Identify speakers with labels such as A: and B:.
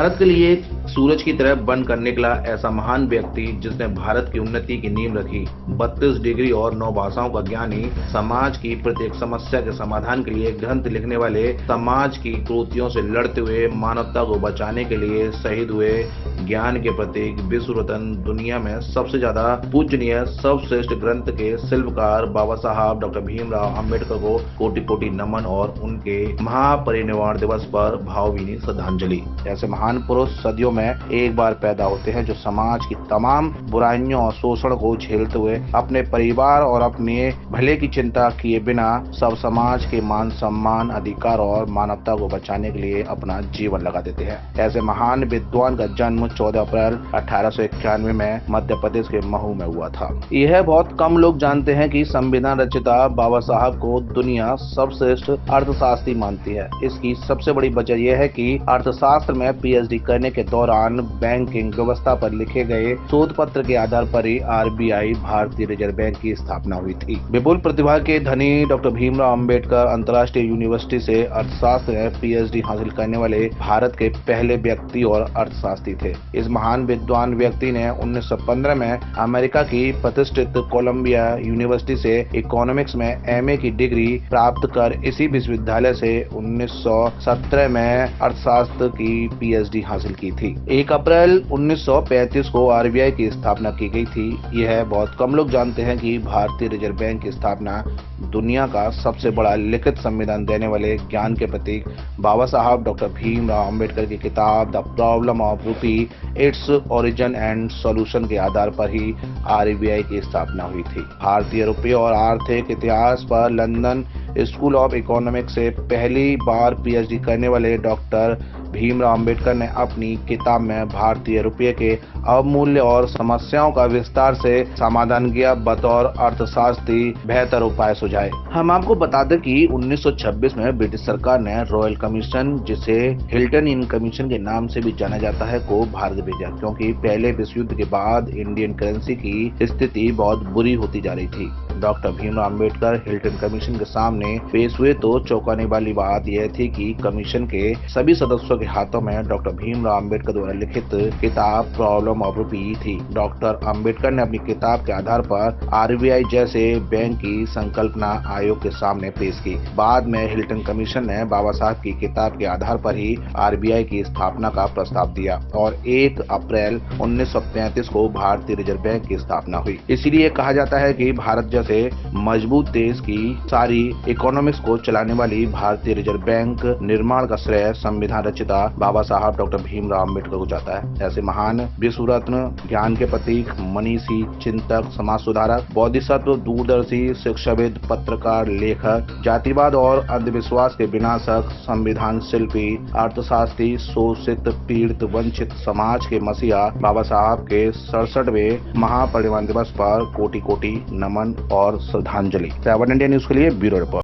A: भारत के लिए एक सूरज की तरह बनकर निकला ऐसा महान व्यक्ति जिसने भारत की उन्नति की नींव रखी। 32 डिग्री और 9 भाषाओं का ज्ञानी, समाज की प्रत्येक समस्या के समाधान के लिए ग्रंथ लिखने वाले, समाज की कुरीतियों से लड़ते हुए मानवता को बचाने के लिए शहीद हुए, ज्ञान के प्रतीक, विश्व रत्न, दुनिया में सबसे ज्यादा पूजनीय, सर्वश्रेष्ठ ग्रंथ के शिल्पकार बाबा साहब डॉक्टर भीमराव अंबेडकर को कोटि कोटि नमन और उनके महापरिनिर्वाण दिवस पर भावभीनी श्रद्धांजलि। ऐसे महान पुरुष सदियों में एक बार पैदा होते हैं जो समाज की तमाम बुराइयों और शोषण को झेलते हुए अपने परिवार और अपने भले की चिंता किए बिना सब समाज के मान सम्मान, अधिकार और मानवता को बचाने के लिए अपना जीवन लगा देते हैं। ऐसे महान विद्वान का जन्म 14 अप्रैल 1891 में मध्य प्रदेश के महू में हुआ था। यह बहुत कम लोग जानते हैं कि संविधान रचयिता बाबा साहब को दुनिया सर्वश्रेष्ठ अर्थशास्त्री मानती है। इसकी सबसे बड़ी वजह यह है कि अर्थशास्त्र में पीएचडी करने के दौरान बैंकिंग व्यवस्था पर लिखे गए शोध पत्र के आधार पर ही आरबीआई, भारतीय रिजर्व बैंक की स्थापना हुई थी। विपुल प्रतिभा के धनी डॉक्टर भीमराव अंबेडकर अंतर्राष्ट्रीय यूनिवर्सिटी से अर्थशास्त्र में पीएचडी हासिल करने वाले भारत के पहले व्यक्ति और अर्थशास्त्री थे। इस महान विद्वान व्यक्ति ने 1915 में अमेरिका की प्रतिष्ठित कोलंबिया यूनिवर्सिटी से इकोनॉमिक्स में एमए की डिग्री प्राप्त कर इसी विश्वविद्यालय से 1917 में अर्थशास्त्र की पीएचडी हासिल की थी। 1 अप्रैल 1935 को आरबीआई की स्थापना की गई थी। यह बहुत कम लोग जानते हैं कि भारतीय रिजर्व बैंक की स्थापना दुनिया का सबसे बड़ा लिखित संविधान देने वाले ज्ञान के प्रतीक बाबा साहब डॉक्टर भीमराव अंबेडकर की किताब द प्रॉब्लम ऑफ रूपी, इट्स ओरिजिन एंड सॉल्यूशन के आधार पर ही आरबीआई की स्थापना हुई थी। भारतीय रुपये और आर्थिक इतिहास पर लंदन स्कूल ऑफ इकोनॉमिक्स से पहली बार पीएचडी करने वाले डॉक्टर भीमराव अंबेडकर ने अपनी किताब में भारतीय रुपये के अवमूल्य और समस्याओं का विस्तार से समाधान किया। बतौर अर्थशास्त्री बेहतर उपाय सुझाए। हम आपको बता दें कि 1926 में ब्रिटिश सरकार ने रॉयल कमीशन, जिसे हिल्टन इन कमीशन के नाम से भी जाना जाता है, को भारत भेजा, क्योंकि पहले विश्व युद्ध के बाद इंडियन करेंसी की स्थिति बहुत बुरी होती जा रही थी। Doctor Bhimrao Ambedkar Hilton commission के सामने पेश हुए तो चौंकाने वाली बात यह थी कि कमीशन के सभी सदस्यों के हाथों में डॉक्टर भीमराव अंबेडकर द्वारा लिखित किताब प्रॉब्लम ऑफ रूपी थी। डॉक्टर अंबेडकर ने अपनी किताब के आधार पर आरबीआई जैसे बैंक की संकल्पना आयोग के सामने पेश की। बाद में हिल्टन कमीशन ने बाबा साहब की किताब के आधार पर ही आरबीआई की स्थापना का प्रस्ताव दिया और 1 अप्रैल 1935 को भारतीय रिजर्व बैंक की स्थापना हुई। इसीलिए कहा जाता है कि भारत जैसे मजबूत देश की सारी इकोनॉमिक्स को चलाने वाली भारतीय रिजर्व बैंक निर्माण का श्रेय संविधान रचयिता बाबा साहब डॉक्टर भीमराव अंबेडकर को जाता है। ऐसे महान विश्व रत्न, ज्ञान के प्रतीक, मनीषी, चिंतक, समाज सुधारक, बोधिसत्व, दूरदर्शी, शिक्षाविद, पत्रकार, लेखक, जातिवाद और अंधविश्वास के विनाशक, संविधान शिल्पी, अर्थशास्त्री, शोषित, पीड़ित, वंचित समाज के मसीहा बाबा साहब के 67वें महापरिनिर्वाण दिवस पर कोटि कोटि नमन और श्रद्धांजलि। 7 इंडिया न्यूज के लिए ब्यूरो रिपोर्ट।